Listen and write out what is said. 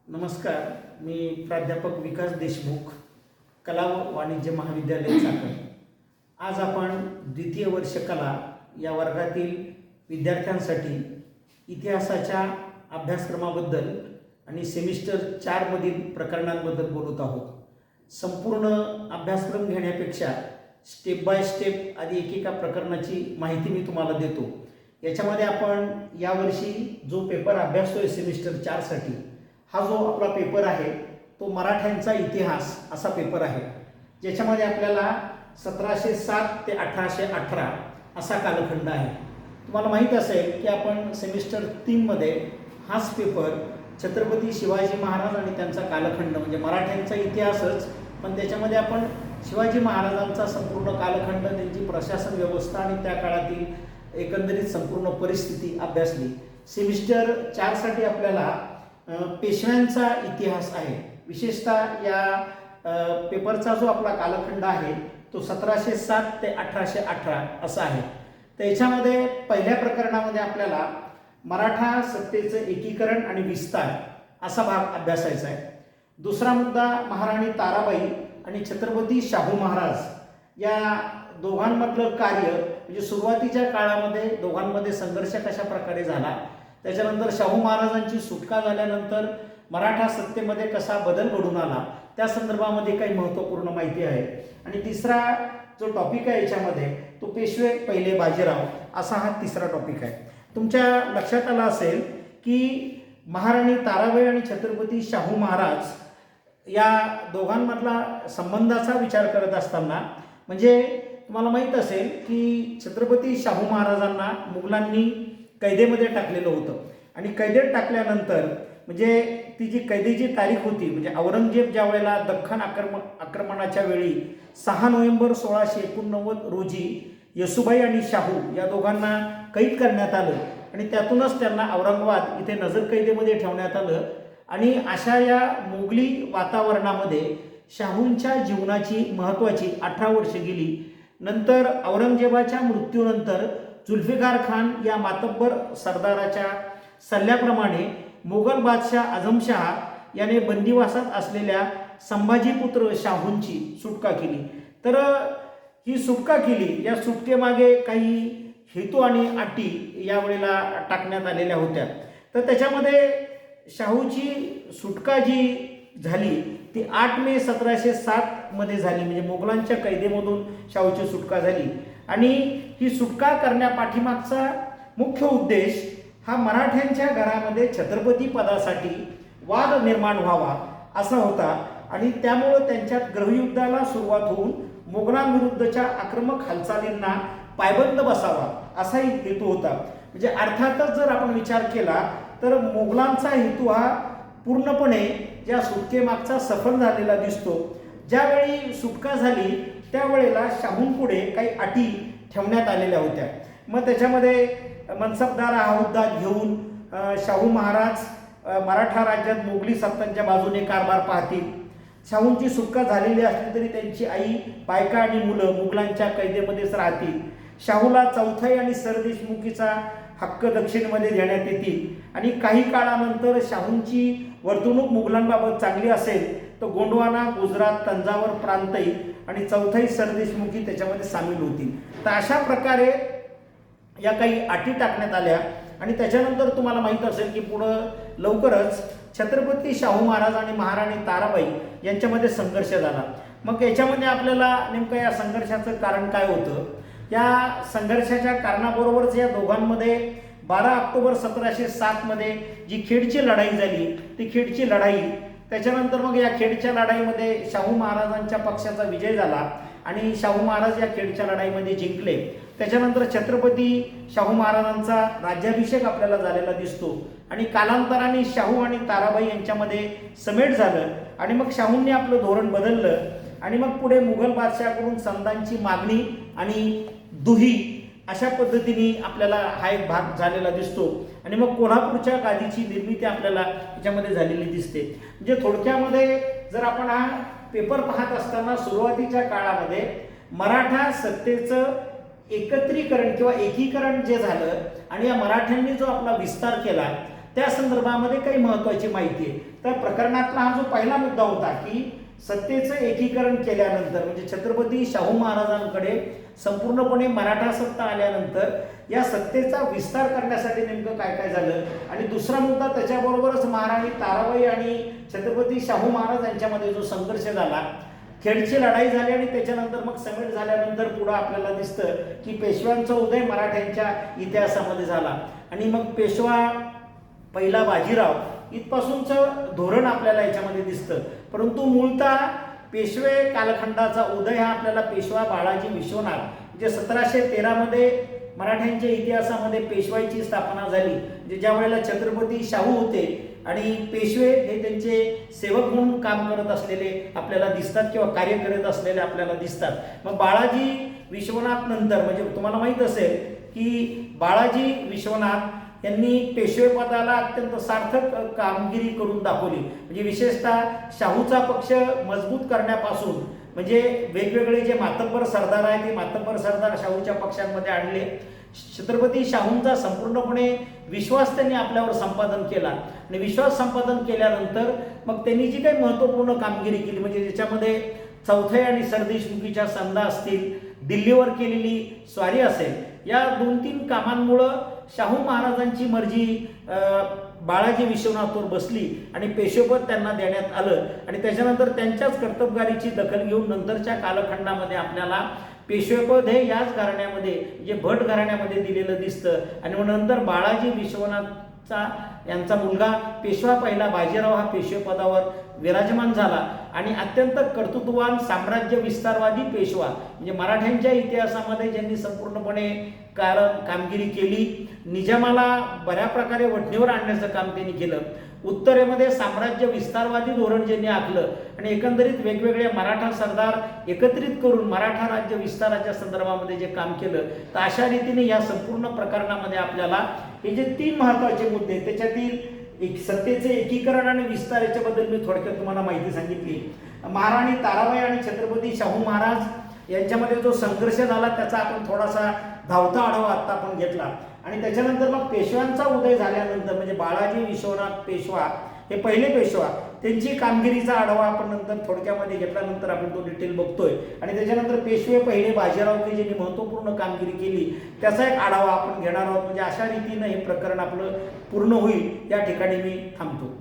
नमस्कार. मी प्राध्यापक विकास देशमुख, कला व वाणिज्य महाविद्यालय चाकण. आज आपण द्वितीय वर्ष कला या वर्गातील विद्यार्थ्यांसाठी इतिहासाच्या अभ्यासक्रमाबद्दल आणि सेमिस्टर 4 मधील प्रकरणांबद्दल बोलत आहोत. संपूर्ण अभ्यासक्रम घेण्यापेक्षा स्टेप बाय स्टेप आधी एकेका प्रकरणाची माहिती मी तुम्हाला देतो. याच्यामध्ये आपण यावर्षी जो पेपर अभ्यासतोय सेमिस्टर 4 साठी, हा जो आपला पेपर आहे तो मराठ्यांचा इतिहास असा पेपर आहे, ज्याच्यामध्ये आपल्याला 1707 ते 1818 असा कालखंड आहे. तुम्हाला माहीत असेल की आपण सेमिस्टर 3 मध्ये हाच पेपर छत्रपती शिवाजी महाराज आणि त्यांचा कालखंड म्हणजे मराठ्यांचा इतिहासच, पण त्याच्यामध्ये आपण शिवाजी महाराजांचा संपूर्ण कालखंड, त्यांची प्रशासन व्यवस्था आणि त्या काळातील एकंदरीत संपूर्ण परिस्थिती अभ्यासली. सेमिस्टर 4 साठी आपल्याला पेशव्यांचा इतिहास आहे. विशेषतः या पेपरचा जो आपला कालखंड आहे तो 1707 ते 1818 असा आहे. तर याच्यामध्ये पहिल्या प्रकरणामध्ये आपल्याला मराठा सत्तेचं एकीकरण आणि विस्तार असा भाग अभ्यासायचा आहे. दुसरा मुद्दा महाराणी ताराबाई आणि छत्रपती शाहू महाराज या दोघांमधलं कार्य, म्हणजे सुरुवातीच्या काळामध्ये दोघांमध्ये संघर्ष कशा प्रकारे झाला, त्याच्यानंतर शाहू महाराजांची सुटका झाल्यानंतर मराठा सत्तेमध्ये कसा बदल घडून आला, त्या संदर्भामध्ये काही महत्त्वपूर्ण माहिती आहे. आणि तिसरा जो टॉपिक आहे याच्यामध्ये तो पेशवे पहिले बाजीराव असा हा तिसरा टॉपिक आहे. तुमच्या लक्षात आलं असेल की महाराणी ताराबाई आणि छत्रपती शाहू महाराज या दोघांमधला संबंधाचा विचार करत असताना, म्हणजे तुम्हाला माहीत असेल की छत्रपती शाहू महाराजांना मुघलांनी कैदेमध्ये टाकलेलं होतं आणि कैदेत टाकल्यानंतर म्हणजे ती जी कैदेची तारीख होती, म्हणजे औरंगजेब ज्या वेळेला दख्खन आक्रमणाच्या वेळी 6 नोव्हेंबर 1689 रोजी येसुबाई आणि शाहू या दोघांना कैद करण्यात आलं आणि त्यातूनच त्यांना औरंगाबाद इथे नजरकैदेमध्ये ठेवण्यात आलं. आणि अशा या मोगली वातावरणामध्ये शाहूंच्या जीवनाची महत्त्वाची 18 वर्षे गेली. नंतर औरंगजेबाच्या मृत्यूनंतर जुल्फिकार खान या मातब्बर सरदाराच्या सल्ल्याप्रमाणे मोगल बादशाह आझमशहा याने बंदिवासात असलेल्या संभाजीपुत्र शाहूंची सुटका केली. तर ही सुटका केली, या सुटकेमागे काही हेतू आणि अटी यावेळेला टाकण्यात आलेल्या होत्या. तर त्याच्यामध्ये शाहूची सुटका जी झाली ती 8 मे 1707 मध्ये झाली, म्हणजे मोगलांच्या कैदेमधून शाहूची सुटका झाली. आणि ही सुटका करण्यापाठीमागचा मुख्य उद्देश हा मराठ्यांच्या घरामध्ये छत्रपती पदासाठी वाद निर्माण व्हावा असा होता आणि त्यामुळं त्यांच्यात गृहयुद्धाला सुरुवात होऊन मोगलांविरुद्धच्या आक्रमक हालचालींना पायबंद बसावा असाही हेतू होता. म्हणजे अर्थातच जर आपण विचार केला तर मोगलांचा हेतू हा पूर्णपणे या सुटकेमागचा सफल झालेला दिसतो. ज्यावेळी सुटका झाली त्यावेळेला शाहूंपुढे काही अटी ठेवण्यात आलेल्या होत्या. मग त्याच्यामध्ये मनसबदार हा हुद्दा घेऊन शाहू महाराज मराठा राज्यात मोगली सत्तांच्या बाजूने कारभार पाहतील. शाहूंची सुटका झालेली असली तरी त्यांची आई, बायका आणि मुलं मुघलांच्या कैदेमध्येच राहतील. शाहूला चौथाई आणि सरदेशमुखीचा हक्क दक्षिणेमध्ये देण्यात येतील आणि काही काळानंतर शाहूंची वर्तणूक मुघलांबाबत चांगली असेल तर गोंडवाना, गुजरात, तंजावर प्रांतही आणि चौथाई सरदेशमुखी त्याच्यामध्ये सामील होतील. तर अशा प्रकारे या काही अटी टाकण्यात आल्या. आणि त्याच्यानंतर तुम्हाला माहीत असेल की पुढं लवकरच छत्रपती शाहू महाराज आणि महाराणी ताराबाई यांच्यामध्ये संघर्ष झाला. मग याच्यामध्ये आपल्याला नेमकं या संघर्षाचं कारण काय होतं, या संघर्षाच्या कारणाबरोबरच या दोघांमध्ये 12 ऑक्टोबर 1707 मध्ये जी खेडची लढाई झाली ती खेडची लढाई, त्याच्यानंतर मग या खेडच्या लढाईमध्ये शाहू महाराजांच्या पक्षाचा विजय झाला आणि शाहू महाराज या खेडच्या लढाईमध्ये जिंकले. त्याच्यानंतर छत्रपती शाहू महाराजांचा राज्याभिषेक आपल्याला झालेला दिसतो आणि कालांतराने शाहू आणि ताराबाई यांच्यामध्ये समेट झालं आणि मग शाहूंनी आपलं धोरण बदललं आणि मग पुढे मुघल बादशाहकडून संदांची मागणी आणि दुही अशा पद्धतीने आपल्याला हा एक भाग झालेला दिसतो. आणि मग कोल्हापूरच्या गादीची निर्मिती आपल्याला याच्यामध्ये झालेली दिसते. म्हणजे थोडक्यामध्ये जर आपण हा पेपर पाहत असताना सुरुवातीच्या काळामध्ये मराठा सत्तेचं एकत्रीकरण किंवा एकीकरण जे झालं आणि या मराठ्यांनी जो आपला विस्तार केला त्या संदर्भामध्ये काही महत्त्वाची माहिती आहे. तर प्रकरणातला हा जो पहिला मुद्दा होता की सत्तेचं एकीकरण केल्यानंतर म्हणजे छत्रपती शाहू महाराजांकडे संपूर्णपणे मराठा सत्ता आल्यानंतर या सत्तेचा विस्तार करण्यासाठी नेमकं काय काय झालं, आणि दुसरा मुद्दा त्याच्याबरोबरच महाराणी ताराबाई आणि छत्रपती शाहू महाराज यांच्यामध्ये जो संघर्ष झाला, खेडची लढाई झाली आणि त्याच्यानंतर मग समेट झाल्यानंतर पुढं आपल्याला दिसतं की पेशव्यांचा उदय मराठ्यांच्या इतिहासामध्ये झाला आणि मग पेशवा पहिला बाजीराव इथपासूनचं धोरण आपल्याला याच्यामध्ये दिसतं. परंतु मूळतः पेशवे कालखंडाचा उदय हा आपल्याला पेशवा बाळाजी विश्वनाथ म्हणजे 1713 मध्ये मराठ्यांच्या इतिहासामध्ये पेशवाईची स्थापना झाली. म्हणजे ज्या वेळेला छत्रपती शाहू होते आणि पेशवे हे त्यांचे सेवक म्हणून काम करत असलेले आपल्याला दिसतात किंवा कार्य करत असलेले आपल्याला दिसतात. मग बाळाजी विश्वनाथ नंतर म्हणजे तुम्हाला माहीत असेल की बाळाजी विश्वनाथ यांनी पेशवेपदाला अत्यंत सार्थक कामगिरी करून दाखवली. म्हणजे विशेषतः शाहूचा पक्ष मजबूत करण्यापासून म्हणजे वेगवेगळे जे मातब्बर सरदार आहेत ते मातब्बर सरदार शाहूच्या पक्षांमध्ये आणले. छत्रपती शाहूंचा संपूर्णपणे विश्वास त्यांनी आपल्यावर संपादन केला आणि विश्वास संपादन केल्यानंतर मग त्यांनी जी काही महत्त्वपूर्ण कामगिरी केली म्हणजे ज्याच्यामध्ये चौथे आणि सरदेशमुखीच्या संधा असतील, दिल्लीवर केलेली स्वारी असेल, या 2-3 कामांमुळं शाहू महाराजांची मर्जी बाळाजी विश्वनाथवर बसली आणि पेशवेपद त्यांना देण्यात आलं आणि त्याच्यानंतर त्यांच्याच कर्तबगारीची दखल घेऊन नंतरच्या कालखंडामध्ये आपल्याला पेशवेपद हे याच घराण्यामध्ये जे भट घराण्यामध्ये दिलेलं दिसतं आणि मग नंतर बाळाजी विश्वनाथचा यांचा मुलगा पेशवा पहिला बाजीराव हा पेशवेपदावर विराजमान झाला आणि अत्यंत कर्तृत्ववान साम्राज्य विस्तारवादी पेशवा म्हणजे मराठ्यांच्या इतिहासामध्ये ज्यांनी संपूर्णपणे कामगिरी केली. निजामाला बऱ्या प्रकारे वठणीवर आणण्याचं काम त्यांनी केलं. उत्तरेमध्ये साम्राज्य विस्तारवादी धोरण ज्यांनी आखलं आणि एकंदरीत वेगवेगळे मराठा सरदार एकत्रित करून मराठा राज्य विस्ताराच्या संदर्भामध्ये जे काम केलं, तर अशा रीतीने या संपूर्ण प्रकरणामध्ये आपल्याला हे जे 3 महत्त्वाचे मुद्दे त्याच्यातील सत्तेचे एकीकरण आणि विस्तार याच्याबद्दल मी थोडक्यात तुम्हाला माहिती सांगितली. महाराणी ताराबाई आणि छत्रपती शाहू महाराज यांच्यामध्ये जो संघर्ष झाला त्याचा आपण थोडासा धावता आढावा आता आपण घेतला आणि त्याच्यानंतर मग पेशव्यांचा उदय झाल्यानंतर म्हणजे बाळाजी विश्वनाथ पेशवा हे पहिले पेशवा त्यांची कामगिरीचा आढावा आपण नंतर थोडक्यामध्ये घेतल्यानंतर आपण तो डिटेल बघतोय आणि त्याच्यानंतर पेशवे पहिले बाजीराव की ज्यांनी महत्त्वपूर्ण कामगिरी केली त्याचा एक आढावा आपण घेणार आहोत. म्हणजे अशा रीतीनं हे प्रकरण आपलं पूर्ण होईल. या ठिकाणी मी थांबतो.